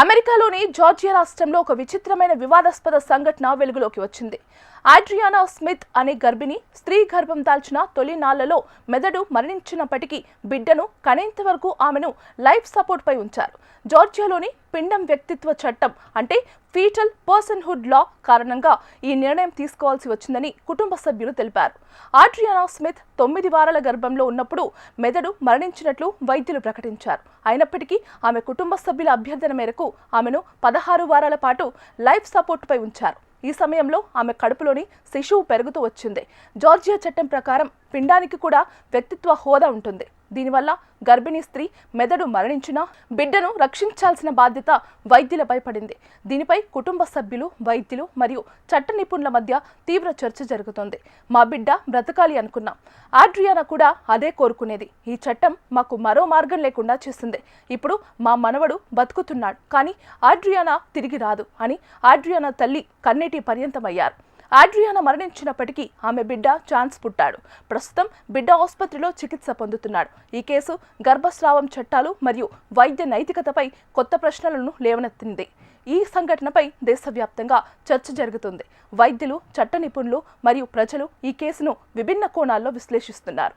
అమెరికాలోని జార్జియా రాష్ట్రంలో ఒక విచిత్రమైన వివాదాస్పద సంఘటన వెలుగులోకి వచ్చింది. ఆడ్రియానా స్మిత్ అనే గర్భిణి స్త్రీ గర్భం దాల్చిన తొలి నాళ్లలో మెదడు మరణించినప్పటికీ బిడ్డను కనేంత వరకు ఆమెను లైఫ్ సపోర్ట్ పై ఉంచారు. జార్జియాలోని పిండం వ్యక్తిత్వ చట్టం అంటే ఫీటల్ పర్సన్హుడ్ లా కారణంగా ఈ నిర్ణయం తీసుకోవాల్సి వచ్చిందని కుటుంబ సభ్యులు తెలిపారు. ఆడ్రియానా స్మిత్ 9 వారాల గర్భంలో ఉన్నప్పుడు మెదడు మరణించినట్లు వైద్యులు ప్రకటించారు. అయినప్పటికీ ఆమె కుటుంబ సభ్యుల అభ్యర్థన మేరకు ఆమెను 16 వారాల పాటు లైఫ్ సపోర్ట్ పై ఉంచారు. ఈ సమయంలో ఆమె కడుపులోని శిశువు పెరుగుతూ వచ్చింది. జార్జియా చట్టం ప్రకారం పిండానికి కూడా వ్యక్తిత్వ హోదా ఉంటుంది. దీనివల్ల గర్భిణీ స్త్రీ మెదడు మరణించినా బిడ్డను రక్షించాల్సిన బాధ్యత వైద్యులపై పడింది. దీనిపై కుటుంబ సభ్యులు, వైద్యులు మరియు చట్ట నిపుణుల మధ్య తీవ్ర చర్చ జరుగుతోంది. మా బిడ్డ బ్రతకాలి అనుకున్నాం. ఆడ్రియానా కూడా అదే కోరుకునేది. ఈ చట్టం మాకు మరో మార్గం లేకుండా చేసింది. ఇప్పుడు మా మనవడు బతుకుతున్నాడు, కానీ ఆడ్రియానా తిరిగి రాదు అని ఆడ్రియానా తల్లి కన్నీటి పర్యంతమయ్యారు. ఆడ్రియానా మరణించినప్పటికీ ఆమె బిడ్డ ఛాన్స్ పుట్టాడు. ప్రస్తుతం బిడ్డ ఆసుపత్రిలో చికిత్స పొందుతున్నాడు. ఈ కేసు గర్భస్రావం చట్టాలు మరియు వైద్య నైతికతపై కొత్త ప్రశ్నలను లేవనెత్తింది. ఈ సంఘటనపై దేశవ్యాప్తంగా చర్చ జరుగుతుంది. వైద్యులు, చట్ట నిపుణులు మరియు ప్రజలు ఈ కేసును విభిన్న కోణాల్లో విశ్లేషిస్తున్నారు.